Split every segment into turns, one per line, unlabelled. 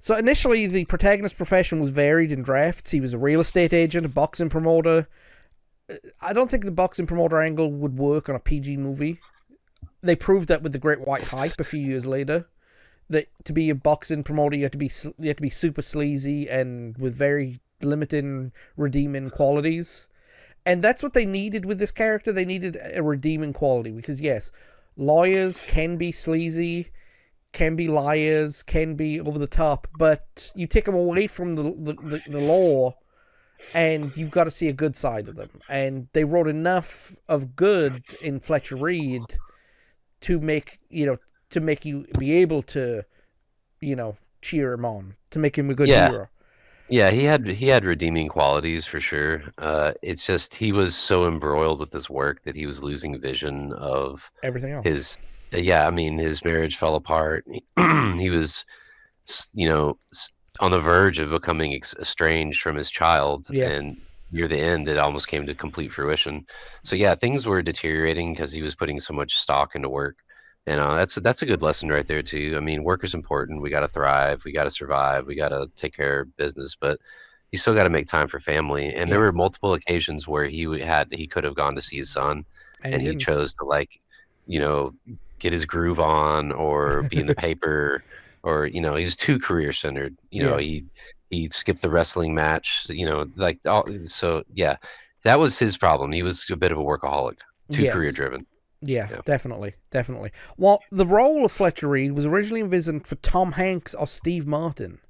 So initially, the protagonist's profession was varied in drafts. He was a real estate agent, a boxing promoter. I don't think the boxing promoter angle would work on a PG movie. They proved that with the Great White Hype a few years later. That to be a boxing promoter, you have to be super sleazy and with very limited redeeming qualities. And that's what they needed with this character. They needed a redeeming quality because yes, lawyers can be sleazy, can be liars, can be over the top, but you take them away from the law and you've got to see a good side of them. And they wrote enough of good in Fletcher Reede to make you be able to, cheer him on, to make him a good
Yeah.
hero.
Yeah, he had redeeming qualities for sure. It's just he was so embroiled with his work that he was losing vision of
Everything else.
his. Yeah, I mean, his marriage fell apart. He was, on the verge of becoming estranged from his child,
Yeah.
and near the end, it almost came to complete fruition. So yeah, things were deteriorating because he was putting so much stock into work. And that's a good lesson right there too. I mean, work is important. We got to thrive. We got to survive. We got to take care of business, but you still got to make time for family. And there
Yeah.
were multiple occasions where he could have gone to see his son,
And he
and he
didn't.
chose to you know, get his groove on or be in the paper, or he was too career centered.
Yeah.
He skipped the wrestling match. So yeah, that was his problem. He was a bit of a workaholic, too career
Yes.
driven.
Yeah,
Yeah.
definitely, definitely. Well, the role of Fletcher Reede was originally envisioned for Tom Hanks or Steve Martin.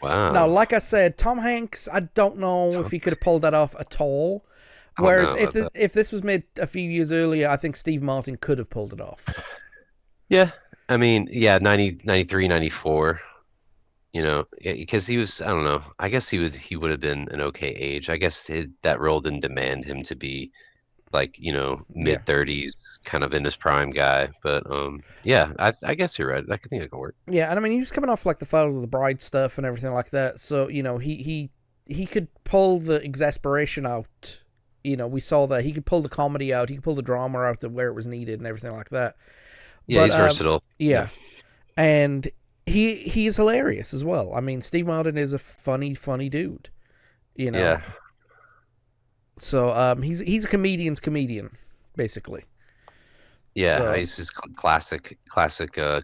Now,
Wow.
like I said, Tom Hanks, I don't know if he could have pulled that off at all.
I don't
Whereas
know about that.
if this was made a few years earlier, I think Steve Martin could have pulled it off.
Yeah. I mean, yeah, 90, 93, 94. Because he was, I don't know. I guess he would have been an okay age. I guess that role didn't demand him to be like,
Yeah,
mid 30s, kind of in his prime guy. But yeah, I guess you're right. I think it can work.
yeah, and I mean he was coming off like the Father of the Bride stuff and everything like that, so he could pull the exasperation out. We saw that he could pull the comedy out, he could pull the drama out where it was needed and everything like that.
Yeah,
But
he's versatile. Yeah.
yeah, and he is hilarious as well. I mean, Steve Martin is a funny dude. You know,
Yeah.
so he's a comedian's comedian, basically.
Yeah,
So
he's his classic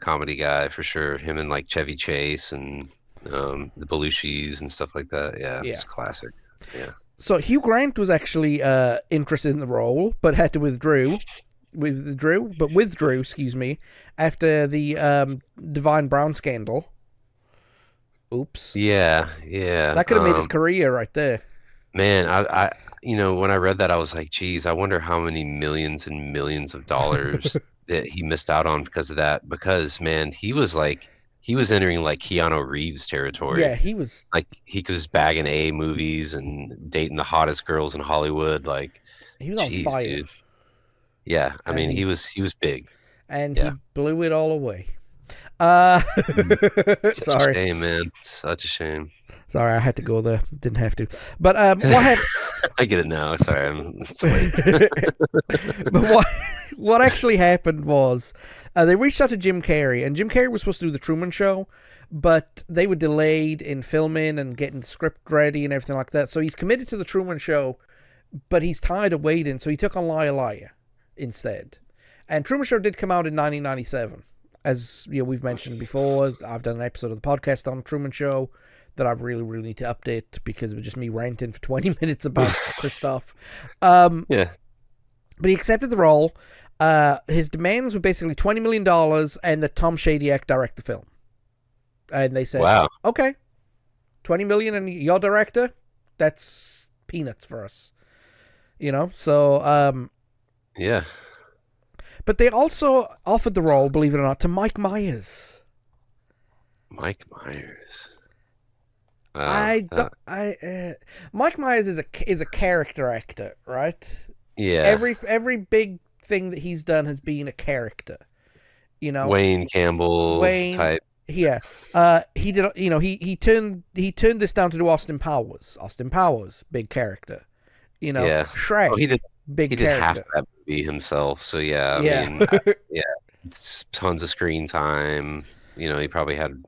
comedy guy for sure. Him and like Chevy Chase and the Belushis and stuff like that. Yeah,
yeah.
it's classic. Yeah.
So Hugh Grant was actually interested in the role, but had to withdrew, excuse me, after the Divine Brown scandal. Oops,
Yeah, yeah.
that could have made his career right there.
Man, when I read that, I was like, geez, I wonder how many millions and millions of dollars that he missed out on because of that. Because, man, he was entering like Keanu Reeves
Yeah,
territory.
he was
Like he was bagging A movies and dating the hottest girls in Hollywood. Like,
he was on
geez,
fire,
dude. Yeah, I
and
mean, he was big.
he
Yeah.
blew it all away. Uh,
Mm. Such a
sorry,
shame, man. Such a shame.
sorry, I had to go there. Didn't have to, but what happened?
I get it now. Sorry, it's late.
But what actually happened was they reached out to Jim Carrey, and Jim Carrey was supposed to do the Truman Show, but they were delayed in filming and getting the script ready and everything like that. So he's committed to the Truman Show, but he's tired of waiting, so he took on Liar Liar instead. And Truman Show did come out in 1997. As we've mentioned before, I've done an episode of the podcast on Truman Show that I really, really need to update because it was just me ranting for 20 minutes about Christoph.
Yeah.
But he accepted the role. His demands were basically $20 million and that Tom Shadyac direct the film. And they said,
Wow.
okay, $20 million and your director? That's peanuts for us. So,
Yeah.
but they also offered the role, believe it or not, to Mike Myers.
Mike Myers.
Mike Myers is a character actor, right?
Yeah.
Every big thing that he's done has been a character.
Wayne Campbell
Wayne,
type.
yeah. He did. He turned this down to do Austin Powers. Austin Powers, big character.
Yeah.
Shrek,
Oh,
big
he did half
character.
that movie himself. So yeah,
Yeah.
yeah, it's tons of screen time. He probably had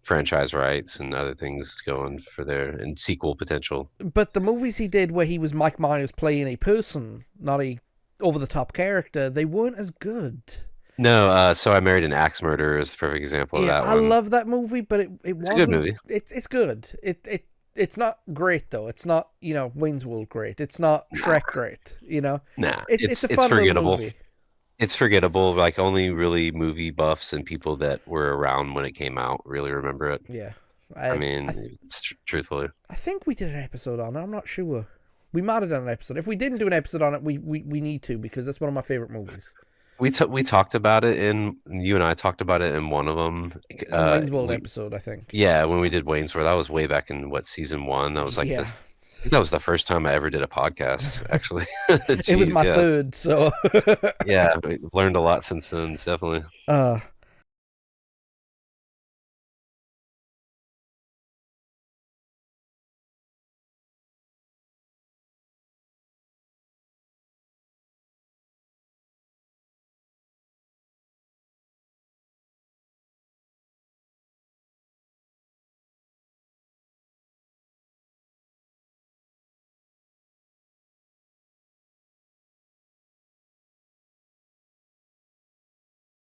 franchise rights and other things going for their and sequel potential.
But the movies he did where he was Mike Myers playing a person, not a over the top character, they weren't as good.
No, so I Married an Axe Murderer is the perfect example of
Yeah,
that
I
one.
love that movie, but it
It's a good
wasn't.
movie.
It's good. It's not great though. It's not Wayne's World great. It's not
Nah,
Shrek great.
nah,
It's a
it's
fun little
forgettable.
movie.
It's forgettable. Like only really movie buffs and people that were around when it came out really remember it.
Yeah,
I
I
mean, truthfully,
I think we did an episode on it. I'm not sure. We might have done an episode. If we didn't do an episode on it, we need to because that's one of my favorite movies.
we talked about it in you and I talked about it in one of them.
In Wayne's World
We
episode, I think.
Yeah, when we did Wayne's World, that was way back in what season one. That was like
Yeah,
this. I think that was the first time I ever did a podcast. Actually,
it was
jeez,
my
yeah,
third. So,
yeah, I've learned a lot since then. Definitely.